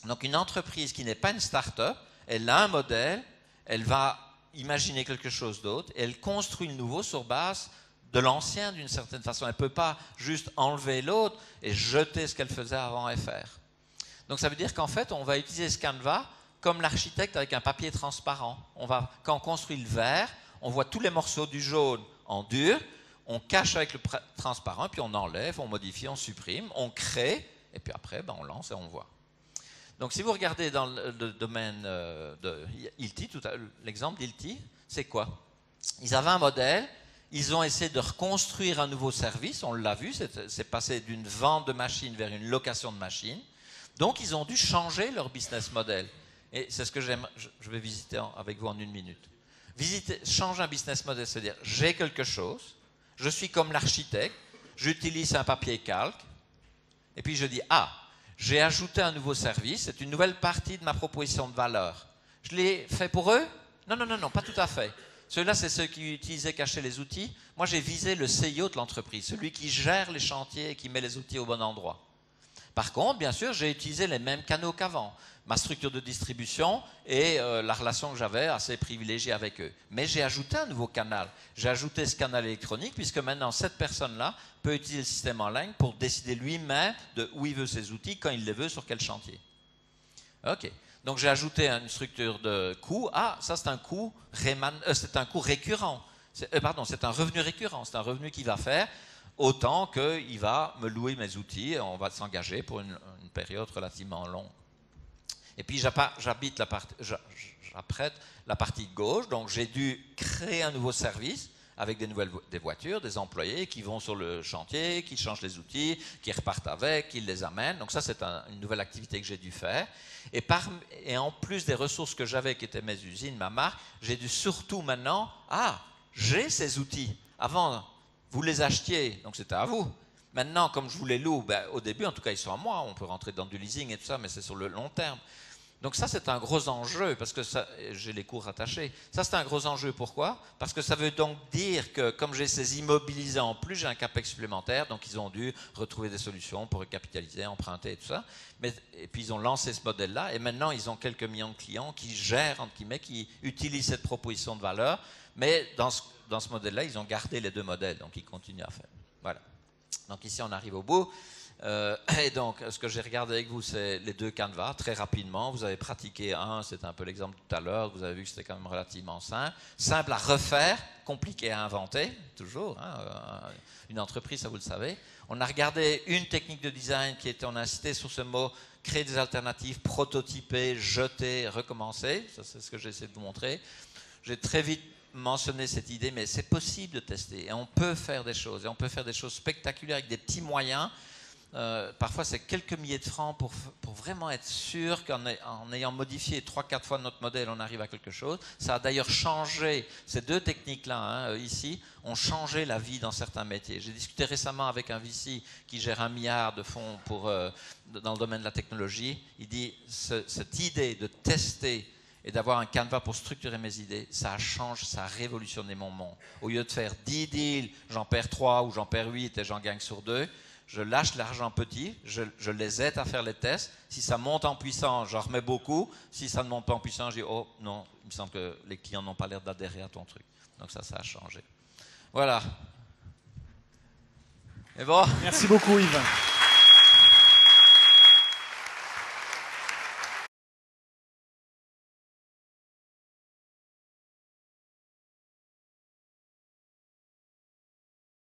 Donc, une entreprise qui n'est pas une start-up, elle a un modèle, elle va imaginer quelque chose d'autre et elle construit le nouveau sur base de l'ancien d'une certaine façon. Elle ne peut pas juste enlever l'autre et jeter ce qu'elle faisait avant FR. Donc ça veut dire qu'en fait, on va utiliser ce Canva comme l'architecte avec un papier transparent. Quand on construit le vert, on voit tous les morceaux du jaune en dur, on cache avec le transparent, puis on enlève, on modifie, on supprime, on crée, et puis après, on lance et on voit. Donc si vous regardez dans le domaine de Hilti, l'exemple d'Hilti, c'est quoi? Ils avaient un modèle. Ils ont essayé de reconstruire un nouveau service, on l'a vu, c'est passé d'une vente de machines vers une location de machines. Donc, ils ont dû changer leur business model. Et c'est ce que je vais visiter avec vous en 1 minute. Changer un business model, c'est-à-dire, j'ai quelque chose, je suis comme l'architecte, j'utilise un papier calque, et puis je dis, ah, j'ai ajouté un nouveau service, c'est une nouvelle partie de ma proposition de valeur. Je l'ai fait pour eux? Non, pas tout à fait. Ceux-là, c'est ceux qui utilisaient, cachaient les outils. Moi, j'ai visé le CIO de l'entreprise, celui qui gère les chantiers et qui met les outils au bon endroit. Par contre, bien sûr, j'ai utilisé les mêmes canaux qu'avant. Ma structure de distribution et la relation que j'avais assez privilégiée avec eux. Mais j'ai ajouté un nouveau canal. J'ai ajouté ce canal électronique puisque maintenant, cette personne-là peut utiliser le système en ligne pour décider lui-même de où il veut ses outils, quand il les veut, sur quel chantier. OK. Donc, j'ai ajouté une structure de coût. Ah, ça, c'est un coût récurrent. C'est un revenu récurrent. C'est un revenu qu'il va faire autant qu'il va me louer mes outils et on va s'engager pour une période relativement longue. Et puis, j'apprête la partie gauche. Donc, j'ai dû créer un nouveau service avec des voitures, des employés qui vont sur le chantier, qui changent les outils, qui repartent avec, qui les amènent. Donc ça, c'est une nouvelle activité que j'ai dû faire. Et en plus des ressources que j'avais, qui étaient mes usines, ma marque, j'ai dû surtout maintenant, j'ai ces outils. Avant, vous les achetiez, donc c'était à vous. Maintenant, comme je vous les loue, au début, en tout cas, ils sont à moi. On peut rentrer dans du leasing et tout ça, mais c'est sur le long terme. Donc ça, c'est un gros enjeu, parce que j'ai les coûts rattachés. Ça, c'est un gros enjeu. Pourquoi? Parce que ça veut donc dire que, comme j'ai ces immobilisés en plus, j'ai un capex supplémentaire, donc ils ont dû retrouver des solutions pour recapitaliser, emprunter et tout ça. Et puis, ils ont lancé ce modèle-là, et maintenant, ils ont quelques millions de clients qui gèrent, entre guillemets, qui utilisent cette proposition de valeur, mais dans ce modèle-là, ils ont gardé les 2 modèles, donc ils continuent à faire. Voilà. Donc ici, on arrive au bout. Et donc, ce que j'ai regardé avec vous, c'est les 2 canevas, très rapidement. Vous avez pratiqué un, c'était un peu l'exemple tout à l'heure. Vous avez vu que c'était quand même relativement simple. Simple à refaire, compliqué à inventer, toujours. Une entreprise, ça vous le savez. On a regardé une technique de design qui était, on a insisté sur ce mot, créer des alternatives, prototyper, jeter, recommencer. Ça, c'est ce que j'ai essayé de vous montrer. J'ai très vite mentionné cette idée, mais c'est possible de tester. Et on peut faire des choses. Et on peut faire des choses spectaculaires avec des petits moyens. Parfois, c'est quelques milliers de francs pour vraiment être sûr qu'en ayant modifié 3-4 fois notre modèle, on arrive à quelque chose. Ça a d'ailleurs changé, ces 2 techniques-là, ici, ont changé la vie dans certains métiers. J'ai discuté récemment avec un VC qui gère 1 milliard de fonds dans le domaine de la technologie. Il dit, cette idée de tester et d'avoir un canevas pour structurer mes idées, ça a révolutionné mon monde. Au lieu de faire 10 deals, j'en perds 3 ou j'en perds 8 et j'en gagne sur 2, je lâche l'argent petit, je les aide à faire les tests. Si ça monte en puissance, j'en remets beaucoup. Si ça ne monte pas en puissance, je dis, oh non, il me semble que les clients n'ont pas l'air d'adhérer à ton truc. Donc ça a changé. Voilà. Et bon. Merci beaucoup Yves.